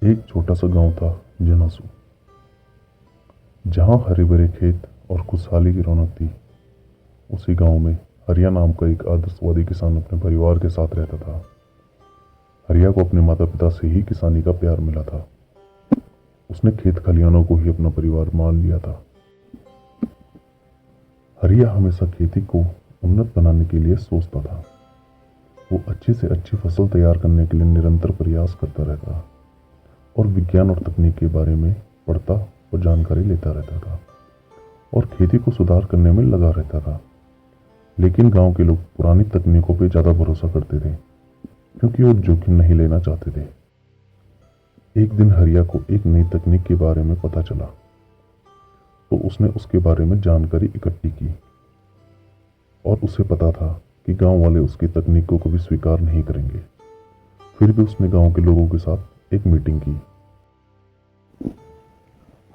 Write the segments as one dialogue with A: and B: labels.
A: एक छोटा सा गांव था जनासू, जहां हरे भरे खेत और खुशहाली की रौनक थी। उसी गांव में हरिया नाम का एक आदर्शवादी किसान अपने परिवार के साथ रहता था। हरिया को अपने माता पिता से ही किसानी का प्यार मिला था। उसने खेत खलिहानों को ही अपना परिवार मान लिया था। हरिया हमेशा खेती को उन्नत बनाने के लिए सोचता था। वो अच्छी से अच्छी फसल तैयार करने के लिए निरंतर प्रयास करता रहता और विज्ञान और तकनीक के बारे में पढ़ता और जानकारी लेता रहता था और खेती को सुधार करने में लगा रहता था। लेकिन गांव के लोग पुरानी तकनीकों पर ज़्यादा भरोसा करते थे क्योंकि वो जोखिम नहीं लेना चाहते थे। एक दिन हरिया को एक नई तकनीक के बारे में पता चला, तो उसने उसके बारे में जानकारी इकट्ठी की और उसे पता था कि गांव वाले उसकी तकनीकों को भी स्वीकार नहीं करेंगे। फिर भी उसने गांव के लोगों के साथ एक मीटिंग की।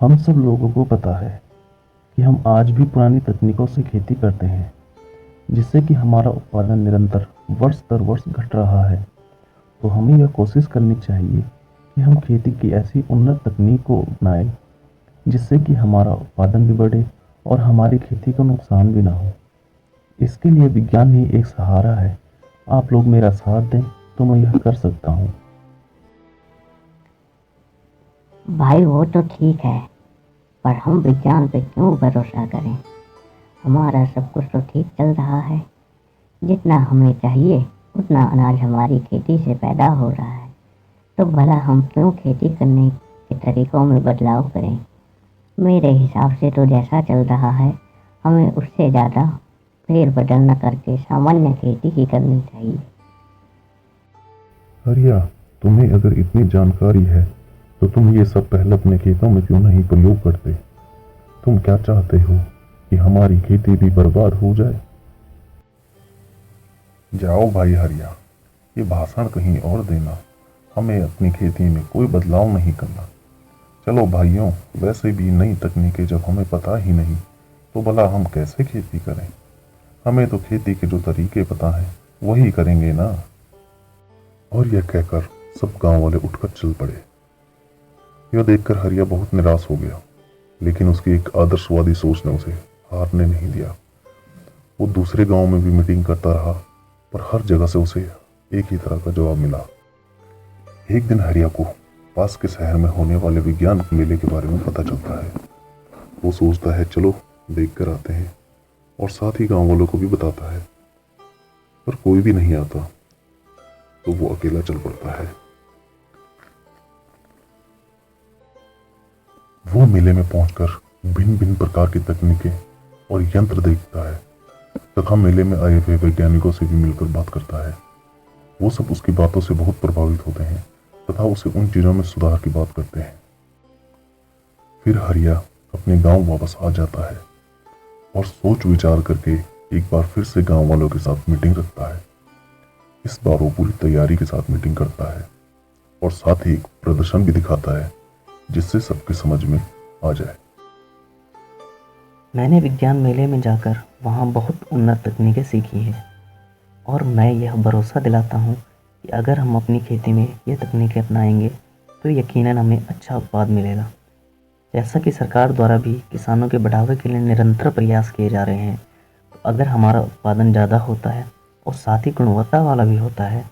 B: हम सब लोगों को पता है कि हम आज भी पुरानी तकनीकों से खेती करते हैं, जिससे कि हमारा उत्पादन निरंतर वर्ष दर वर्ष घट रहा है। तो हमें यह कोशिश करनी चाहिए कि हम खेती की ऐसी उन्नत तकनीक को अपनाएं जिससे कि हमारा उत्पादन भी बढ़े और हमारी खेती को नुकसान भी ना हो। इसके लिए विज्ञान ही एक सहारा है। आप लोग मेरा साथ दें तो मैं यह कर सकता हूँ।
C: भाई वो तो ठीक है, पर हम विज्ञान पे क्यों भरोसा करें? हमारा सब कुछ तो ठीक चल रहा है। जितना हमें चाहिए उतना अनाज हमारी खेती से पैदा हो रहा है, तो भला हम क्यों खेती करने के तरीकों में बदलाव करें? मेरे हिसाब से तो जैसा चल रहा है हमें उससे ज़्यादा फेर बदल न करके सामान्य खेती ही करनी चाहिए।
A: हरिया, तुम्हें अगर इतनी जानकारी है तो तुम ये सब पहले अपने खेतों में क्यों नहीं प्रयोग करते? तुम क्या चाहते हो कि हमारी खेती भी बर्बाद हो जाए? जाओ भाई हरिया, ये भाषण कहीं और देना। हमें अपनी खेती में कोई बदलाव नहीं करना। चलो भाइयों, वैसे भी नई तकनीकें जब हमें पता ही नहीं तो भला हम कैसे खेती करें? हमें तो खेती के जो तरीके पता है वही करेंगे ना। और यह कहकर सब गांव वाले उठकर चल पड़े। यह देखकर हरिया बहुत निराश हो गया, लेकिन उसकी एक आदर्शवादी सोच ने उसे हारने नहीं दिया। वो दूसरे गांव में भी मीटिंग करता रहा, पर हर जगह से उसे एक ही तरह का जवाब मिला। एक दिन हरिया को पास के शहर में होने वाले विज्ञान मेले के बारे में पता चलता है। वो सोचता है चलो देख कर आते हैं, और साथ ही गांव वालों को भी बताता है, पर कोई भी नहीं आता तो वो अकेला चल पड़ता है। वो मेले में पहुंचकर भिन्न भिन्न प्रकार की तकनीकें और यंत्र देखता है तथा मेले में आए हुए वैज्ञानिकों से भी मिलकर बात करता है। वो सब उसकी बातों से बहुत प्रभावित होते हैं तथा उसे उन चीजों में सुधार की बात करते हैं। फिर हरिया अपने गांव वापस आ जाता है और सोच विचार करके एक बार फिर से गांव वालों के साथ मीटिंग रखता है। इस बार वो पूरी तैयारी के साथ मीटिंग करता है और साथ ही एक प्रदर्शन भी दिखाता है जिससे सबके समझ में आ जाए।
D: मैंने विज्ञान मेले में जाकर वहाँ बहुत उन्नत तकनीकें सीखी हैं और मैं यह भरोसा दिलाता हूँ कि अगर हम अपनी खेती में ये तकनीकें अपनाएंगे तो यकीनन हमें अच्छा उत्पाद मिलेगा। जैसा कि सरकार द्वारा भी किसानों के बढ़ावे के लिए निरंतर प्रयास किए जा रहे हैं, तो अगर हमारा उत्पादन ज़्यादा होता है और साथ ही गुणवत्ता वाला भी होता है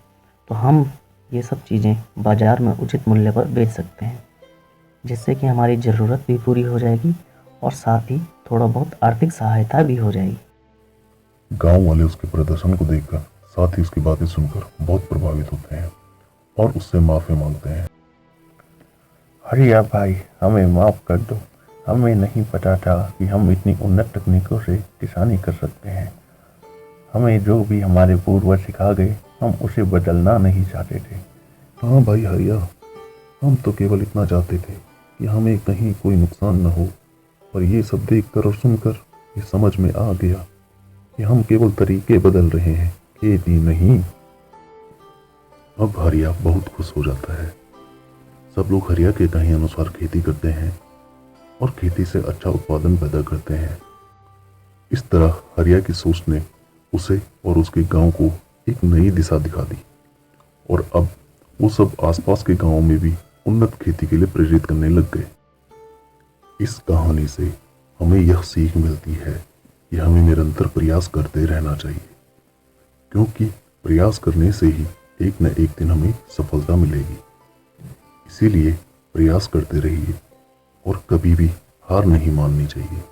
D: तो हम ये सब चीज़ें बाज़ार में उचित मूल्य पर बेच सकते हैं, जिससे कि हमारी ज़रूरत भी पूरी हो जाएगी और साथ ही थोड़ा बहुत आर्थिक सहायता भी हो जाएगी।
A: गांव वाले उसके प्रदर्शन को देखकर साथ ही उसकी बातें सुनकर बहुत प्रभावित होते हैं और उससे माफ़ी मांगते हैं।
B: हरिया भाई, हमें माफ़ कर दो। हमें नहीं पता था कि हम इतनी उन्नत तकनीकों से किसानी कर सकते हैं। हमें जो भी हमारे पूर्वज सिखा गए हम उसे बदलना नहीं चाहते थे।
A: हाँ भाई हरिया, हम तो केवल इतना चाहते थे कि हमें कहीं कोई नुकसान न हो, पर ये सब देखकर और सुनकर ये समझ में आ गया कि हम केवल तरीके बदल रहे हैं, खेती नहीं। अब हरिया बहुत खुश हो जाता है। सब लोग हरिया के कहे अनुसार खेती करते हैं और खेती से अच्छा उत्पादन पैदा करते हैं। इस तरह हरिया की सोच ने उसे और उसके गांव को एक नई दिशा दिखा दी और अब वो सब आसपास के गांवों में भी उन्नत खेती के लिए प्रेरित करने लग गए। इस कहानी से हमें यह सीख मिलती है कि हमें निरंतर प्रयास करते रहना चाहिए, क्योंकि प्रयास करने से ही एक न एक दिन हमें सफलता मिलेगी। इसीलिए प्रयास करते रहिए और कभी भी हार नहीं माननी चाहिए।